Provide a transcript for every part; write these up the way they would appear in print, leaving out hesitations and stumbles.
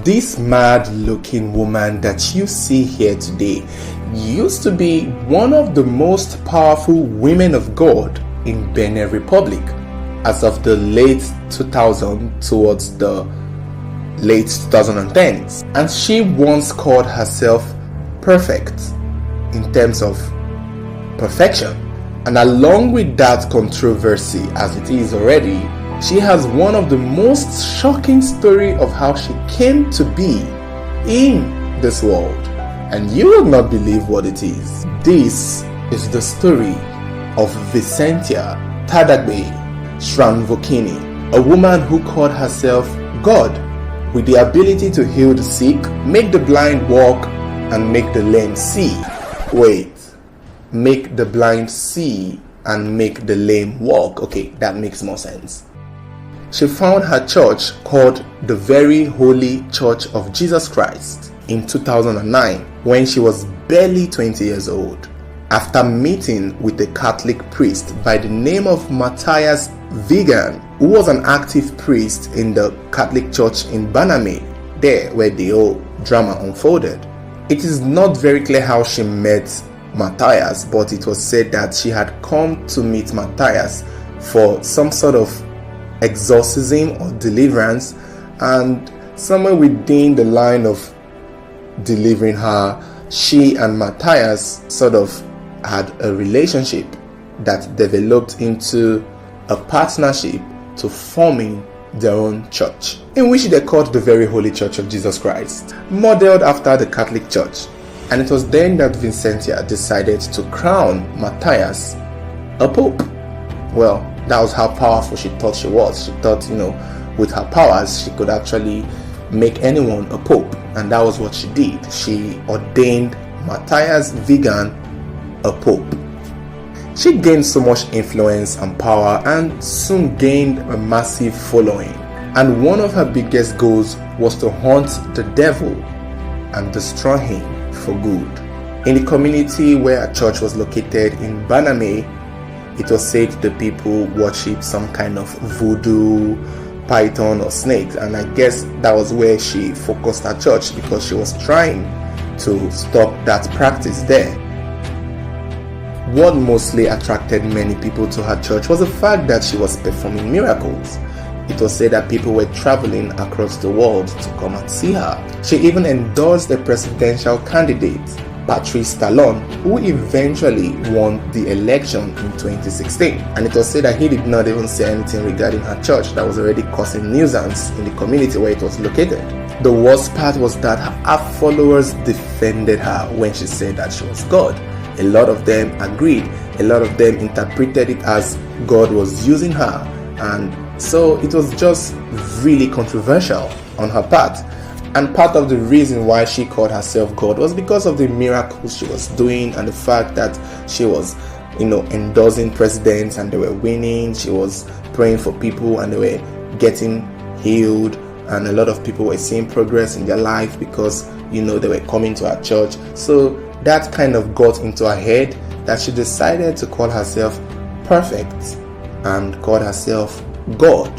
This mad-looking woman that you see here today used to be one of the most powerful women of God in Benin Republic as of the late 2000s towards the late 2010s, and she once called herself perfect in terms of perfection. And along with that controversy as it is already, she has one of the most shocking story of how she came to be in this world, and you will not believe what it is. This is the story of Vicentia Tadagbe Tchranvokinni, a woman who called herself God, with the ability to heal the sick, make the blind walk, and make the lame see. Wait, make the blind see and make the lame walk. Okay, that makes more sense. She found her church called the Very Holy Church of Jesus Christ in 2009 when she was barely 20 years old, after meeting with a Catholic priest by the name of Matthias Vegan, who was an active priest in the Catholic Church in Baname, there where the whole drama unfolded. It is not very clear how she met Matthias, but it was said that she had come to meet Matthias for some sort of exorcism or deliverance, and somewhere within the line of delivering her, she and Matthias sort of had a relationship that developed into a partnership to forming their own church, in which they called the Very Holy Church of Jesus Christ, modeled after the Catholic Church. And it was then that Vicentia decided to crown Matthias a pope. Well, that was how powerful she thought she was. She thought, with her powers, she could actually make anyone a pope. And that was what she did. She ordained Matthias Vegan a pope. She gained so much influence and power and soon gained a massive following. And one of her biggest goals was to hunt the devil and destroy him for good. In the community where her church was located in Baname, it was said the people worshipped some kind of voodoo, python or snakes, and I guess that was where she focused her church because she was trying to stop that practice there. What mostly attracted many people to her church was the fact that she was performing miracles. It was said that people were traveling across the world to come and see her. She even endorsed a presidential candidate, Patrice Talon, who eventually won the election in 2016. And it was said that he did not even say anything regarding her church that was already causing nuisance in the community where it was located. The worst part was that her followers defended her when she said that she was God. A lot of them agreed. A lot of them interpreted it as God was using her. And so it was just really controversial on her part. And part of the reason why she called herself God was because of the miracles she was doing and the fact that she was, endorsing presidents and they were winning. She was praying for people and they were getting healed. And a lot of people were seeing progress in their life because, they were coming to her church. So that kind of got into her head that she decided to call herself perfect and call herself God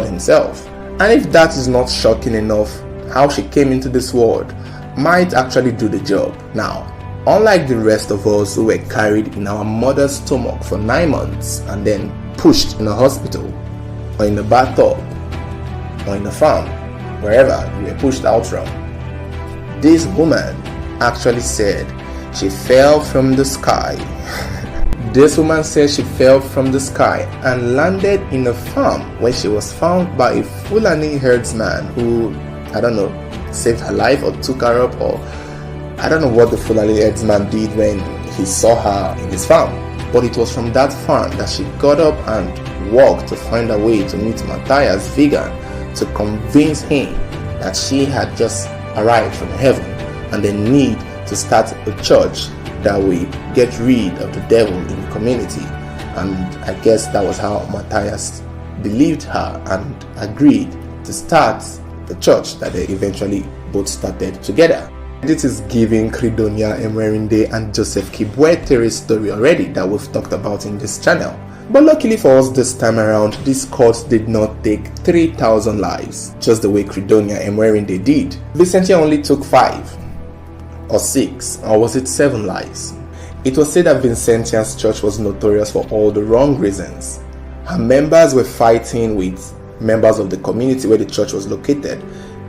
himself. And if that is not shocking enough, how she came into this world might actually do the job. Now, unlike the rest of us who were carried in our mother's stomach for 9 months and then pushed in a hospital or in a bathtub or in a farm, wherever you were pushed out from, this woman actually said she fell from the sky. This woman said she fell from the sky and landed in a farm where she was found by a Fulani herdsman who, saved her life or took her up, or I don't know what the Fulani herdsman did when he saw her in his farm. But it was from that farm that she got up and walked to find a way to meet Matthias Vegan to convince him that she had just arrived from heaven and they need to start a church that will get rid of the devil in the community. And I guess that was how Matthias believed her and agreed to start the church that they eventually both started together. This is giving Credonia Emerinde and Joseph Kibwetere's story already that we've talked about in this channel. But luckily for us this time around, this cult did not take 3,000 lives, just the way Credonia and Mwerinde did. Vicentia only took 5 or 6, or was it 7 lives? It was said that Vicentia's church was notorious for all the wrong reasons. Her members were fighting with members of the community where the church was located,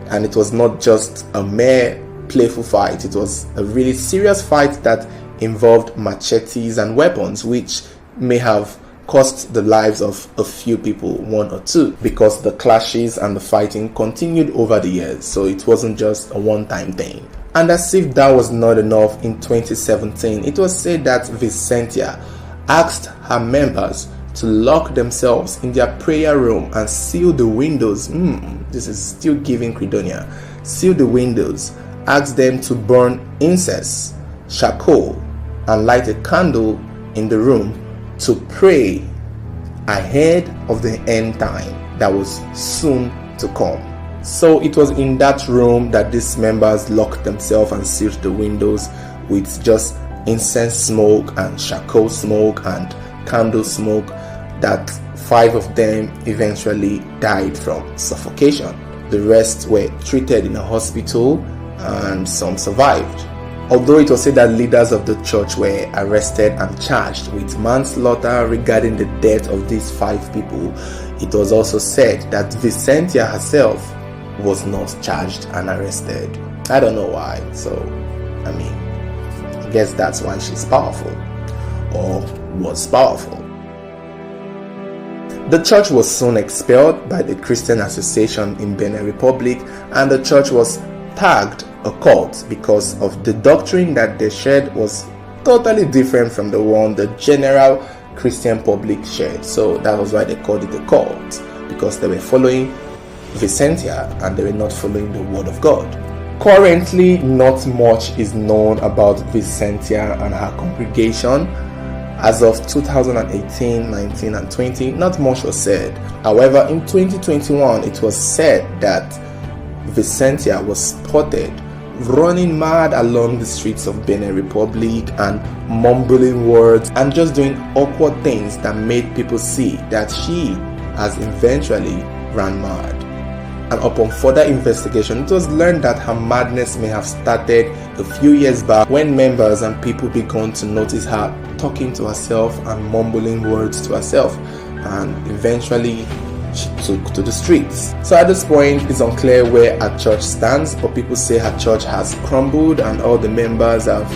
and it was not just a mere playful fight. It was a really serious fight that involved machetes and weapons, which may have cost the lives of a few people, 1 or 2, because the clashes and the fighting continued over the years, so it wasn't just a one-time thing. And as if that was not enough, in 2017 it was said that Vicentia asked her members to lock themselves in their prayer room and seal the windows. This is still giving Credonia. Seal the windows, asked them to burn incense, charcoal, and light a candle in the room to pray ahead of the end time that was soon to come. So it was in that room that these members locked themselves and sealed the windows with just incense smoke and charcoal smoke and candle smoke that 5 of them eventually died from suffocation. The rest were treated in a hospital and some survived. Although it was said that leaders of the church were arrested and charged with manslaughter regarding the death of these 5 people, it was also said that Vicentia herself was not charged and arrested. I don't know why, so I guess that's why she's powerful, or was powerful. The church was soon expelled by the Christian Association in Benin Republic, and the church was tagged a cult because of the doctrine that they shared was totally different from the one the general Christian public shared. So that was why they called it a cult, because they were following Vicentia and they were not following the word of God. Currently, not much is known about Vicentia and her congregation. As of 2018, 19 and 20, not much was said. However, in 2021, it was said that Vicentia was spotted running mad along the streets of Benin Republic and mumbling words and just doing awkward things that made people see that she has eventually ran mad. And upon further investigation, it was learned that her madness may have started a few years back when members and people began to notice her talking to herself and mumbling words to herself, and eventually she took to the streets. So at this point, it's unclear where her church stands, but people say her church has crumbled and all the members have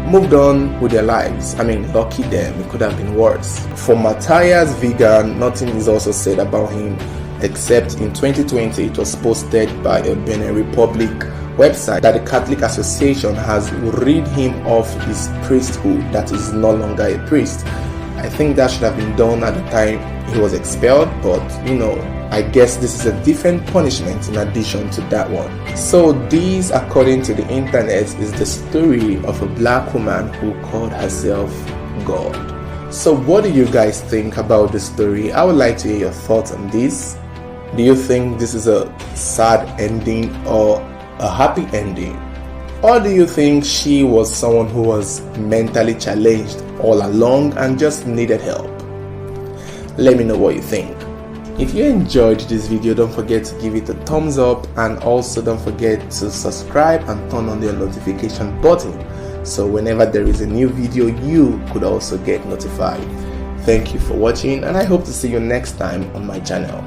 moved on with their lives. Lucky them, it could have been worse. For Matthias Vigan, nothing is also said about him, except in 2020 it was posted by a Benin Republic website that the Catholic Association has rid him of his priesthood, that is no longer a priest. I think that should have been done at the time he was expelled, but I guess this is a different punishment in addition to that one. So this, according to the internet, is the story of a black woman who called herself God. So what do you guys think about the story? I would like to hear your thoughts on this. Do you think this is a sad ending or a happy ending? Or do you think she was someone who was mentally challenged all along and just needed help? Let me know what you think. If you enjoyed this video, don't forget to give it a thumbs up, and also don't forget to subscribe and turn on the notification button so whenever there is a new video you could also get notified. Thank you for watching, and I hope to see you next time on my channel.